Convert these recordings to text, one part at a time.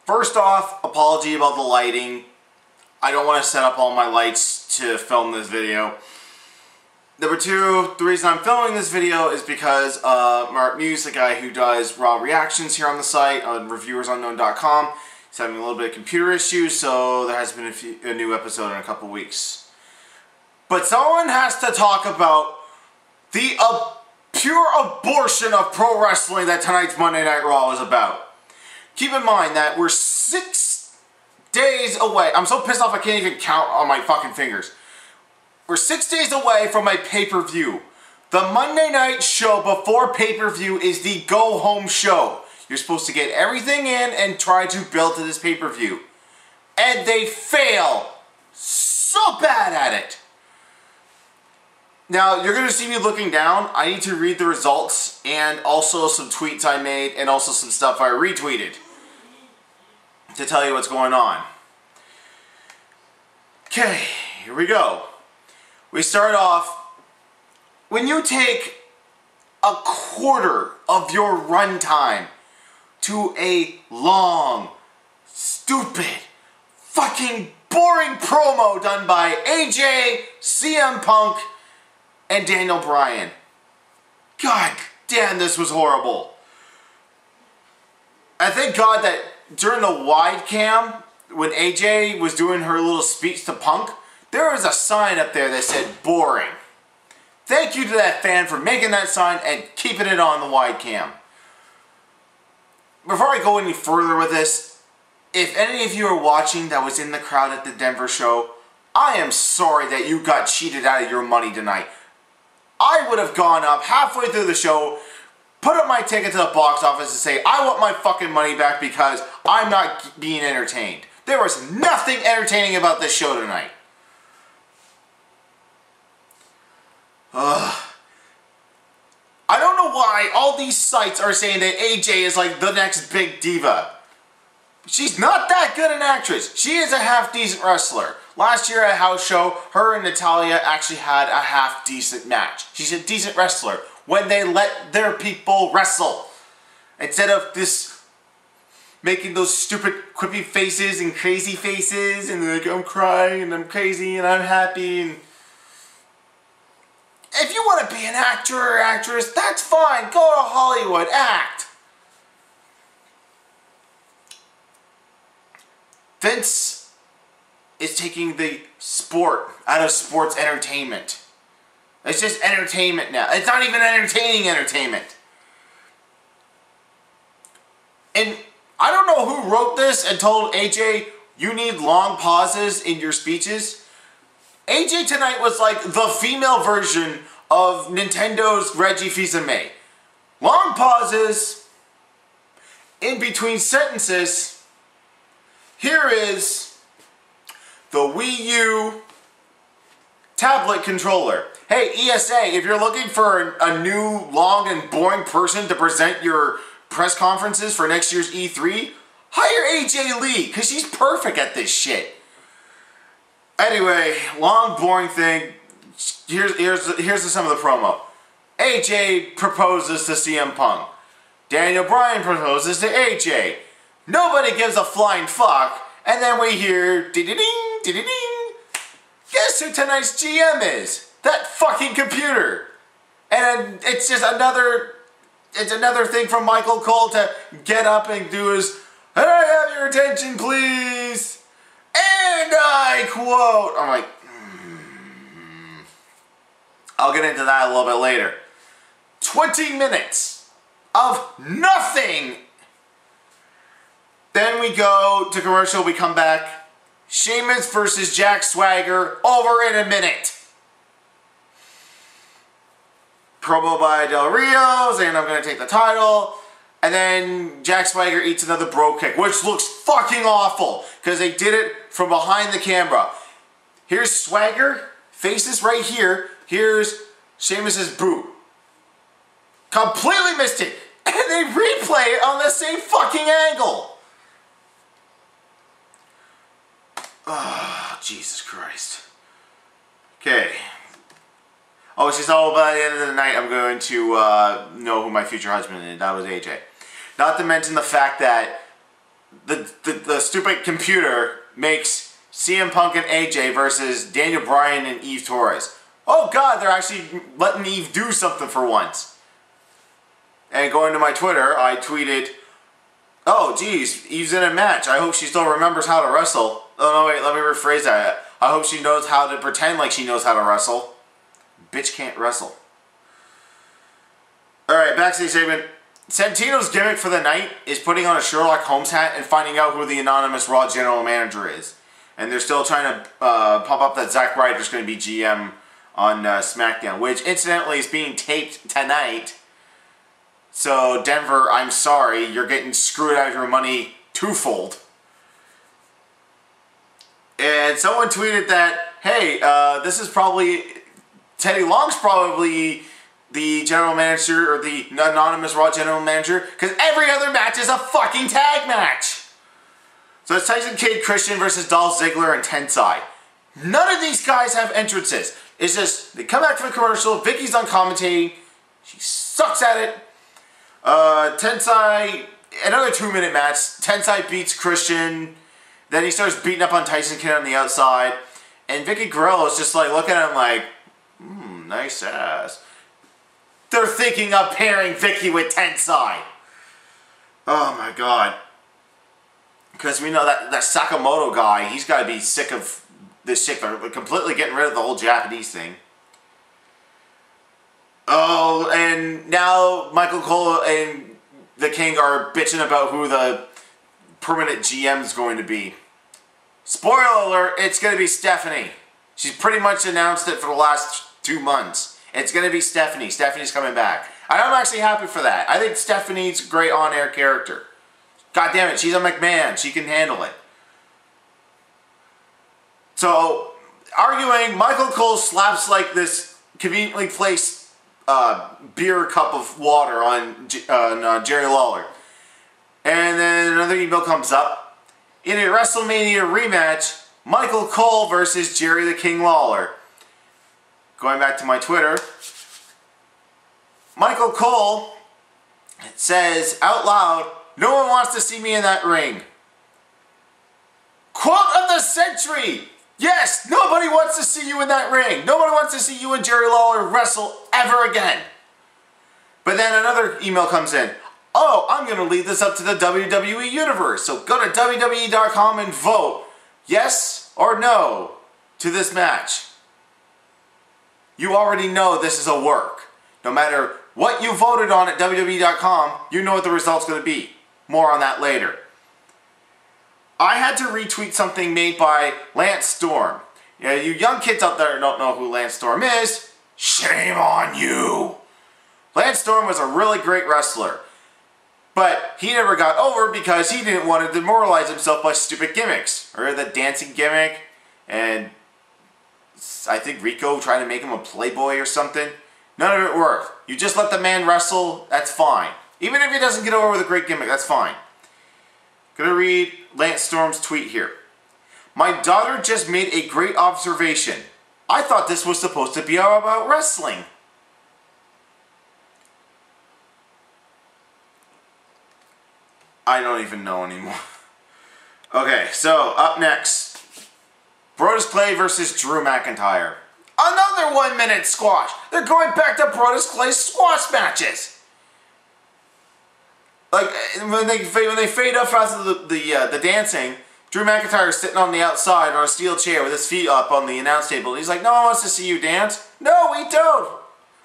First off, apology about the lighting. I don't want to set up all my lights to film this video. Number two, the reason I'm filming this video is because Mark Muse, the guy who does Raw reactions here on the site on reviewersunknown.com, is having a little bit of computer issues, so there has been a new episode in a couple weeks. But someone has to talk about the pure abortion of pro wrestling that tonight's Monday Night Raw is about. Keep in mind that we're 6 days away. I'm so pissed off I can't even count on my fucking fingers. We're 6 days away from my pay-per-view. The Monday night show before pay-per-view is the go-home show. You're supposed to get everything in and try to build to this pay-per-view. And they fail so bad at it. Now, you're going to see me looking down. I need to read the results and also some tweets I made and also some stuff I retweeted to tell you what's going on. Okay, here we go. We start off, when you take a quarter of your runtime to a long, stupid, fucking boring promo done by AJ, CM Punk, and Daniel Bryan. God damn, this was horrible. I thank God that during the wide cam, when AJ was doing her little speech to Punk, there was a sign up there that said boring. Thank you to that fan for making that sign and keeping it on the wide cam. Before I go any further with this, if any of you are watching that was in the crowd at the Denver show, I am sorry that you got cheated out of your money tonight. I would have gone up halfway through the show, put up my ticket to the box office and say, I want my fucking money back because I'm not being entertained. There was nothing entertaining about this show tonight. I don't know why all these sites are saying that AJ is like the next big diva. She's not that good an actress. She is a half-decent wrestler. Last year at a house show, her and Natalya actually had a half-decent match. She's a decent wrestler when they let their people wrestle. Instead of this making those stupid quippy faces and crazy faces and like, I'm crying and I'm crazy and I'm happy. And if you want to be an actor or actress, that's fine. Go to Hollywood, act. Vince is taking the sport out of sports entertainment. It's just entertainment now. It's not even entertaining entertainment. And I don't know who wrote this and told AJ, you need long pauses in your speeches. AJ tonight was like the female version of Nintendo's Reggie Fils-Aimé. Long pauses in between sentences. Here is the Wii U tablet controller. Hey, ESA, if you're looking for a new, long, and boring person to present your press conferences for next year's E3, hire AJ Lee, because she's perfect at this shit. Anyway, long, boring thing. Here's some of the promo. AJ proposes to CM Punk. Daniel Bryan proposes to AJ. Nobody gives a flying fuck. And then we hear ding-ding, ding-ding. Guess who tonight's GM is? That fucking computer. And it's just another thing from Michael Cole to get up and do his, "Can I have your attention, please?" And I quote. I'm like, I'll get into that a little bit later. 20 minutes of nothing. Then we go to commercial, we come back. Sheamus versus Jack Swagger, over in a minute. Promo by Del Rio, saying I'm going to take the title. And then Jack Swagger eats another bro kick, which looks fucking awful. Because they did it from behind the camera. Here's Swagger, faces right here. Here's Sheamus' boot. Completely missed it. And they replay it on the same fucking angle. Oh, Jesus Christ. Okay. Oh, she's all by the end of the night I'm going to know who my future husband is. That was AJ. Not to mention the fact that the stupid computer makes CM Punk and AJ versus Daniel Bryan and Eve Torres. Oh God, they're actually letting Eve do something for once. And going to my Twitter, I tweeted, "Oh geez, Eve's in a match. I hope she still remembers how to wrestle." Oh no, wait, let me rephrase that. I hope she knows how to pretend like she knows how to wrestle. Bitch can't wrestle. Alright, backstage segment. Santino's gimmick for the night is putting on a Sherlock Holmes hat and finding out who the anonymous Raw general manager is. And they're still trying to pump up that Zack Ryder's going to be GM on SmackDown, which incidentally is being taped tonight. So Denver, I'm sorry, you're getting screwed out of your money twofold. And someone tweeted that, hey, this is probably, Teddy Long's probably the general manager, or the anonymous Raw general manager, because every other match is a fucking tag match. So it's Tyson Kidd, Christian versus Dolph Ziggler and Tensai. None of these guys have entrances. It's just, they come back from the commercial, Vicky's on commentating, she sucks at it. Tensai, another 2-minute match, Tensai beats Christian, then he starts beating up on Tyson Kidd on the outside, and Vicky Guerrero is just like looking at him like, nice ass. They're thinking of pairing Vicky with Tensai. Oh my God. Because we know that Sakamoto guy, he's got to be sick of this shit. They're completely getting rid of the whole Japanese thing. Oh, and now Michael Cole and the King are bitching about who the permanent GM is going to be. Spoiler alert, it's going to be Stephanie. She's pretty much announced it for the last 2 months. It's going to be Stephanie. Stephanie's coming back. I'm actually happy for that. I think Stephanie's a great on-air character. God damn it, she's a McMahon. She can handle it. So, arguing, Michael Cole slaps like this conveniently placed beer cup of water on Jerry Lawler. And then another email comes up. In a WrestleMania rematch, Michael Cole versus Jerry the King Lawler. Going back to my Twitter, Michael Cole says out loud, "No one wants to see me in that ring." Quote of the century! Yes, nobody wants to see you in that ring. Nobody wants to see you and Jerry Lawler wrestle ever again. But then another email comes in. Oh, I'm going to lead this up to the WWE Universe. So go to WWE.com and vote yes or no to this match. You already know this is a work. No matter what you voted on at WWE.com, you know what the result's going to be. More on that later. I had to retweet something made by Lance Storm. You young kids out there don't know who Lance Storm is. Shame on you. Lance Storm was a really great wrestler. But he never got over because he didn't want to demoralize himself by stupid gimmicks. Or the dancing gimmick. And I think Rico tried to make him a playboy or something. None of it worked. You just let the man wrestle, that's fine. Even if he doesn't get over with a great gimmick, that's fine. Gonna read Lance Storm's tweet here. My daughter just made a great observation. I thought this was supposed to be all about wrestling. I don't even know anymore. Okay, so up next. Brodus Clay versus Drew McIntyre. Another 1-minute squash. They're going back to Brodus Clay's squash matches. Like when they fade up after the dancing, Drew McIntyre is sitting on the outside on a steel chair with his feet up on the announce table. He's like, "No one wants to see you dance." No, we don't.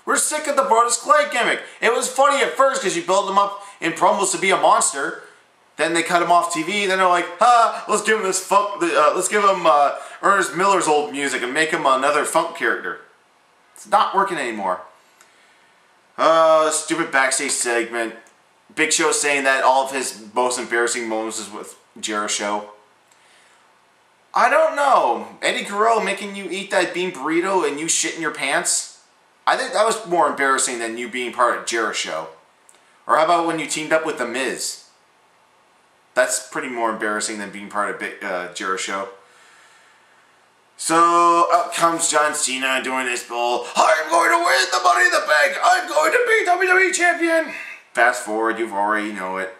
We're sick of the Brodus Clay gimmick. It was funny at first because you build him up in promos to be a monster. Then they cut him off TV. Then they're like, let's give him this funk. Let's give him Ernest Miller's old music and make him another funk character. It's not working anymore. Stupid backstage segment. Big Show saying that all of his most embarrassing moments is with Jericho. I don't know. Eddie Guerrero making you eat that bean burrito and you shit in your pants? I think that was more embarrassing than you being part of Jericho. Or how about when you teamed up with The Miz? That's pretty more embarrassing than being part of Jericho. So up comes John Cena doing his bull. I'm going to win the Money in the Bank. I'm going to be WWE Champion. Fast forward, you've already know it.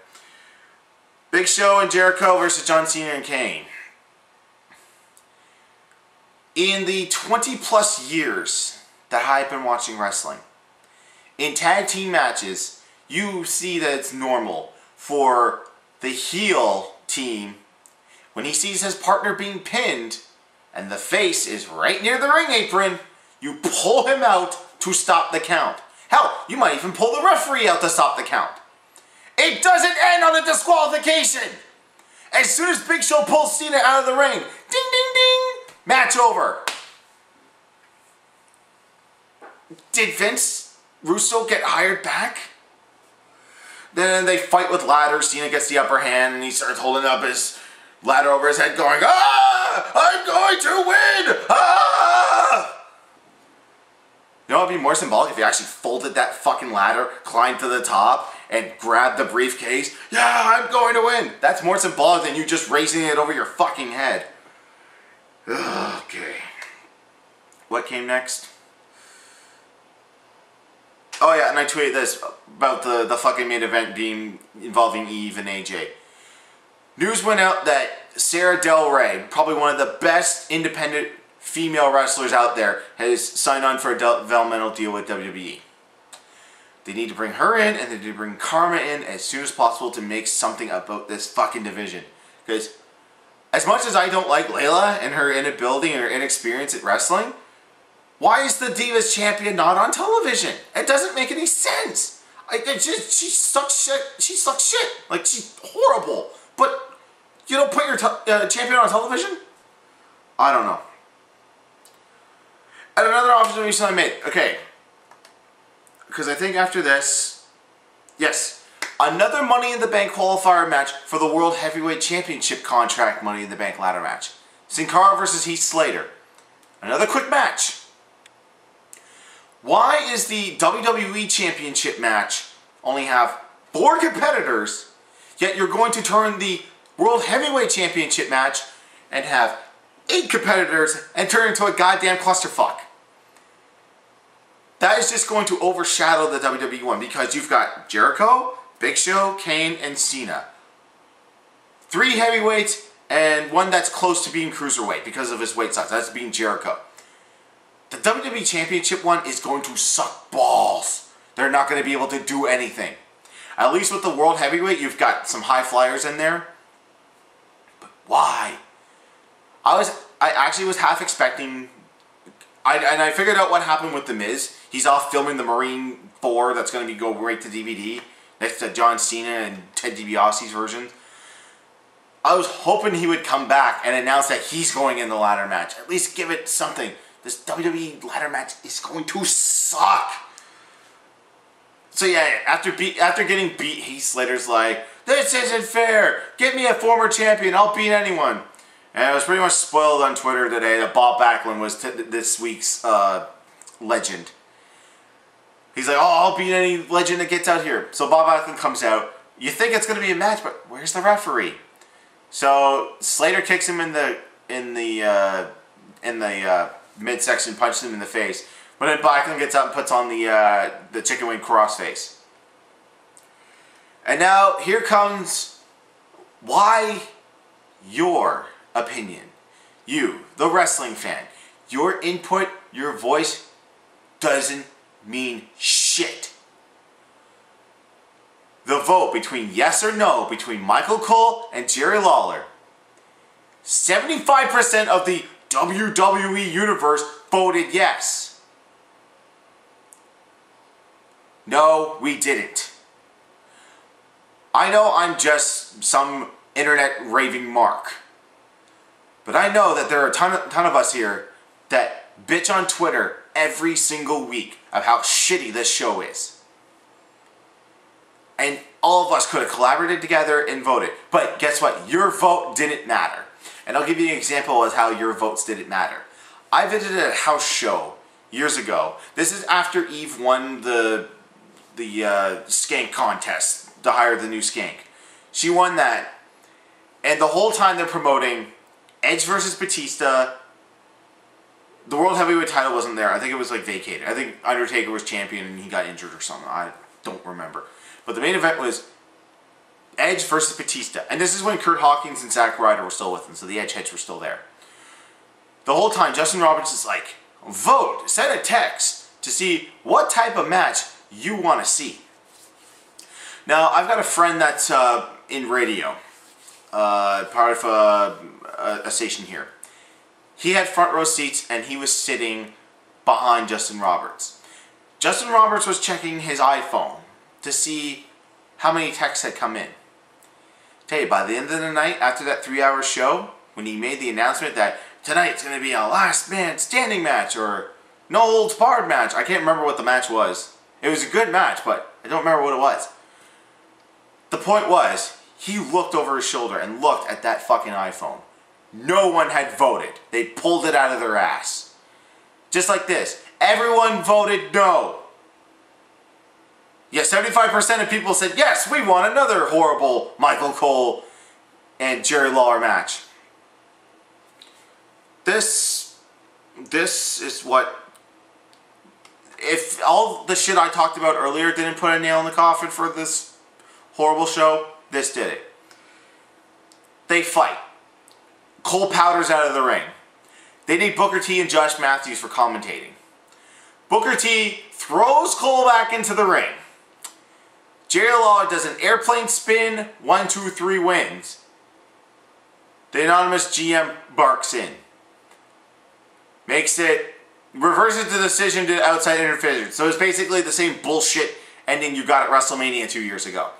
Big Show and Jericho versus John Cena and Kane. In the 20 plus years that I've been watching wrestling, in tag team matches, you see that it's normal for the heel team, when he sees his partner being pinned and the face is right near the ring apron, you pull him out to stop the count. Hell, you might even pull the referee out to stop the count. It doesn't end on a disqualification. As soon as Big Show pulls Cena out of the ring, ding, ding, ding, match over. Did Vince Russo get hired back? Then they fight with ladders. Cena gets the upper hand and he starts holding up his ladder over his head going, "Ah! I'm going to win! Ah!" You know what would be more symbolic if he actually folded that fucking ladder, climbed to the top, and grabbed the briefcase? Yeah, I'm going to win! That's more symbolic than you just raising it over your fucking head. Okay. What came next? Oh yeah, and I tweeted this about the fucking main event being involving Eve and AJ. News went out that Sarah Del Rey, probably one of the best independent female wrestlers out there, has signed on for a developmental deal with WWE. They need to bring her in, and they need to bring Karma in as soon as possible to make something about this fucking division. Because as much as I don't like Layla and her inability and her inexperience at wrestling, why is the Divas champion not on television? It doesn't make any sense. She sucks shit. She sucks shit. Like, she's horrible. But you don't put your champion on television? I don't know. And another observation I made. Okay. Because I think after this, yes, another Money in the Bank qualifier match for the World Heavyweight Championship contract Money in the Bank ladder match. Sin Cara versus Heath Slater. Another quick match. Why is the WWE Championship match only have 4 competitors, yet you're going to turn the World Heavyweight Championship match and have 8 competitors and turn it into a goddamn clusterfuck? That is just going to overshadow the WWE one because you've got Jericho, Big Show, Kane, and Cena. 3 heavyweights and one that's close to being cruiserweight because of his weight size. That's being Jericho. The WWE Championship one is going to suck balls. They're not going to be able to do anything. At least with the World Heavyweight, you've got some high flyers in there. But why? I actually was half expecting... I figured out what happened with The Miz. He's off filming the Marine 4 that's going to go right to DVD. Next to John Cena and Ted DiBiase's version. I was hoping he would come back and announce that he's going in the ladder match. At least give it something. This WWE ladder match is going to suck. So yeah, after getting beat, Heath Slater's like, "This isn't fair. Get me a former champion. I'll beat anyone." And it was pretty much spoiled on Twitter today that Bob Backlund was this week's legend. He's like, "Oh, I'll beat any legend that gets out here." So Bob Backlund comes out. You think it's going to be a match, but where's the referee? So Slater kicks him in the midsection, punches him in the face. But then Backlund gets up and puts on the chicken wing crossface. And now here comes why your opinion. You, the wrestling fan. Your input, your voice doesn't mean shit. The vote between yes or no between Michael Cole and Jerry Lawler. 75% of the WWE Universe voted yes. No, we didn't. I know I'm just some internet raving mark. But I know that there are a ton of us here that bitch on Twitter every single week of how shitty this show is. And all of us could have collaborated together and voted. But guess what? Your vote didn't matter. And I'll give you an example of how your votes didn't matter. I visited a house show years ago. This is after Eve won the skank contest to hire the new skank. She won that. And the whole time they're promoting Edge versus Batista. The World Heavyweight title wasn't there. I think it was like vacated. I think Undertaker was champion and he got injured or something. I don't remember. But the main event was Edge versus Batista. And this is when Kurt Hawkins and Zack Ryder were still with him, so the Edge heads were still there. The whole time, Justin Roberts is like, vote, send a text to see what type of match you want to see. Now, I've got a friend that's in radio, part of a station here. He had front row seats and he was sitting behind Justin Roberts. Justin Roberts was checking his iPhone to see how many texts had come in. Tell you, by the end of the night, after that 3-hour show, when he made the announcement that tonight's going to be a last man standing match or no holds barred match, I can't remember what the match was. It was a good match, but I don't remember what it was. The point was, he looked over his shoulder and looked at that fucking iPhone. No one had voted. They pulled it out of their ass. Just like this. Everyone voted no. Yeah, 75% of people said, yes, we want another horrible Michael Cole and Jerry Lawler match. This is what... If all the shit I talked about earlier didn't put a nail in the coffin for this horrible show, this did it. They fight. Cole powders out of the ring. They need Booker T and Josh Matthews for commentating. Booker T throws Cole back into the ring. Jerry Lawler does an airplane spin, 1, 2, 3 wins. The anonymous GM barks in. Reverses the decision to outside interference. So it's basically the same bullshit ending you got at WrestleMania 2 years ago.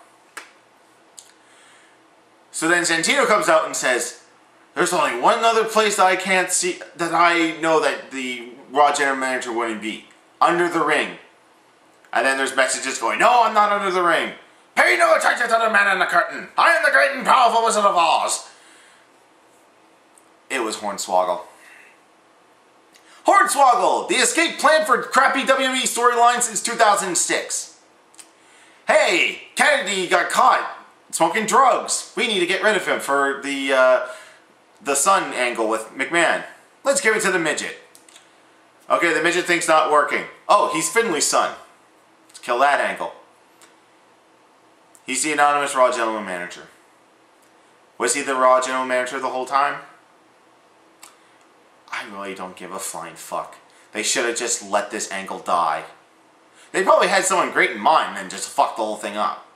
So then Santino comes out and says, there's only one other place that I can't see, that I know that the Raw General Manager wouldn't be. Under the ring. And then there's messages going, no, I'm not under the ring. Pay no attention to the man in the curtain. I am the great and powerful Wizard of Oz. It was Hornswoggle. Hornswoggle! The escape plan for crappy WWE storyline since 2006. Hey, Kennedy got caught smoking drugs. We need to get rid of him for the Sun angle with McMahon. Let's give it to the midget. Okay, the midget thing's not working. Oh, he's Finley's son. Let's kill that angle. He's the anonymous Raw General Manager. Was he the Raw General Manager the whole time? I really don't give a flying fuck. They should have just let this angle die. They probably had someone great in mind and just fucked the whole thing up.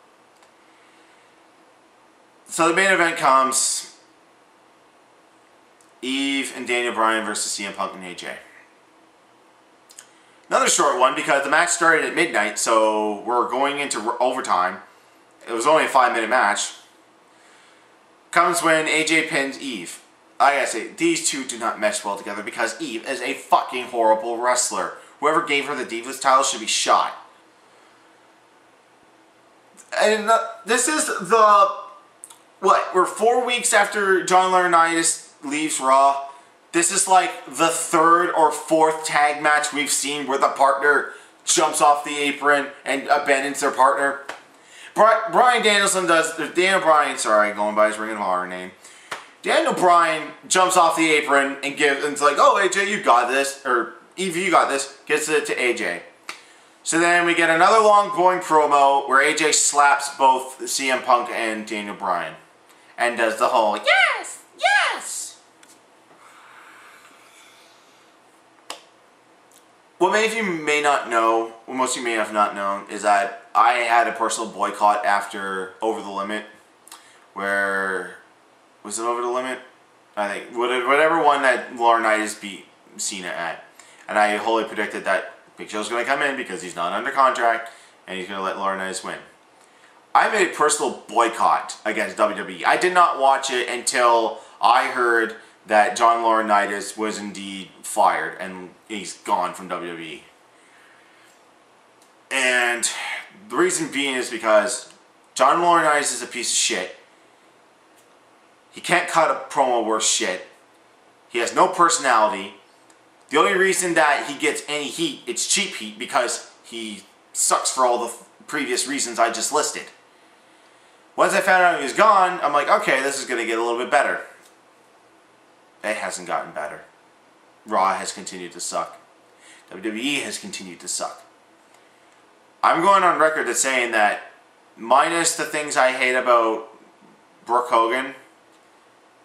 So the main event comes. Eve and Daniel Bryan versus CM Punk and AJ. Another short one because the match started at midnight, so we're going into overtime. It was only a 5-minute match. Comes when AJ pins Eve. I gotta say, these two do not mesh well together because Eve is a fucking horrible wrestler. Whoever gave her the Divas title should be shot. And this is the... What? We're 4 weeks after John Laurinaitis leaves Raw. This is like the 3rd or 4th tag match we've seen where the partner jumps off the apron and abandons their partner. Bryan Danielson does... Daniel Bryan, sorry, going by his Ring of Honor name. Daniel Bryan jumps off the apron and it's like, oh, AJ, you got this. Or, Eve, you got this. Gets it to AJ. So then we get another long, boring promo where AJ slaps both CM Punk and Daniel Bryan. And does the whole, yes, yes. What many of you may not know, what most of you may have not known, is that I had a personal boycott after Over the Limit. Where... Was it Over the Limit? I think. Whatever one that Laurinaitis beat Cena at. And I wholly predicted that Big Show's going to come in because he's not under contract and he's going to let Laurinaitis win. I made a personal boycott against WWE. I did not watch it until I heard that John Laurinaitis was indeed fired and he's gone from WWE. And the reason being is because John Laurinaitis is a piece of shit. He can't cut a promo worth shit. He has no personality. The only reason that he gets any heat, it's cheap heat, because he sucks for all the previous reasons I just listed. Once I found out he was gone, I'm like, okay, this is going to get a little bit better. It hasn't gotten better. Raw has continued to suck. WWE has continued to suck. I'm going on record as saying that, minus the things I hate about Brooke Hogan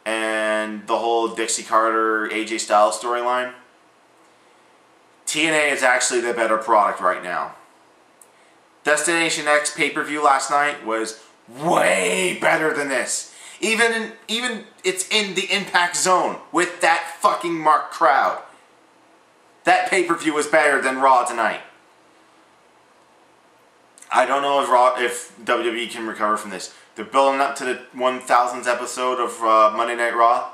and the whole Dixie Carter AJ Styles storyline, TNA is actually the better product right now. Destination X pay-per-view last night was way better than this. Even it's in the Impact Zone with that fucking marked crowd. That pay-per-view was better than Raw tonight. I don't know if WWE can recover from this. They're building up to the 1000th episode of Monday Night Raw.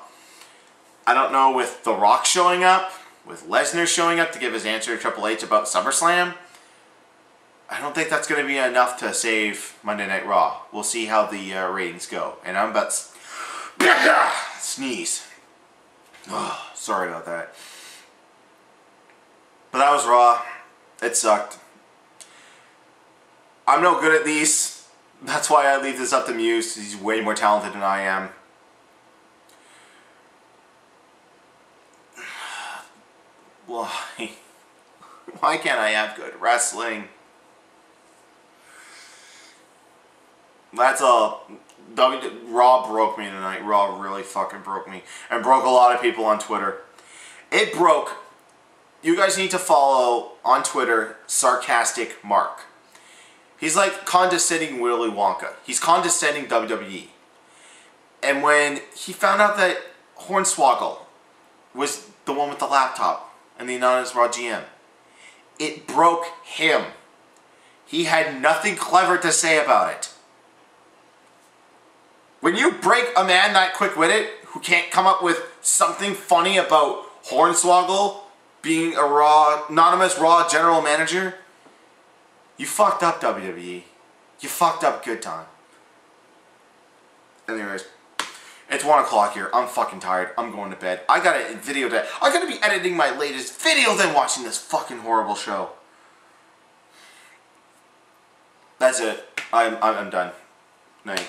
I don't know, with The Rock showing up, with Lesnar showing up to give his answer to Triple H about SummerSlam, I don't think that's going to be enough to save Monday Night Raw. We'll see how the ratings go. And I'm about to sneeze. Oh, sorry about that. But that was Raw. It sucked. I'm no good at these. That's why I leave this up to Muse. He's way more talented than I am. Why? Why can't I have good wrestling? That's all. Raw broke me tonight. Raw really fucking broke me. And broke a lot of people on Twitter. It broke. You guys need to follow on Twitter Sarcastic Mark. He's like condescending Willy Wonka. He's condescending WWE. And when he found out that Hornswoggle was the one with the laptop and the anonymous Raw GM, it broke him. He had nothing clever to say about it. When you break a man that quick-witted, who can't come up with something funny about Hornswoggle being a anonymous Raw general manager, you fucked up, WWE. You fucked up good time. Anyways, it's 1 o'clock here. I'm fucking tired. I'm going to bed. I got a video that I gotta be editing my latest video than watching this fucking horrible show. That's it. I'm done. Night.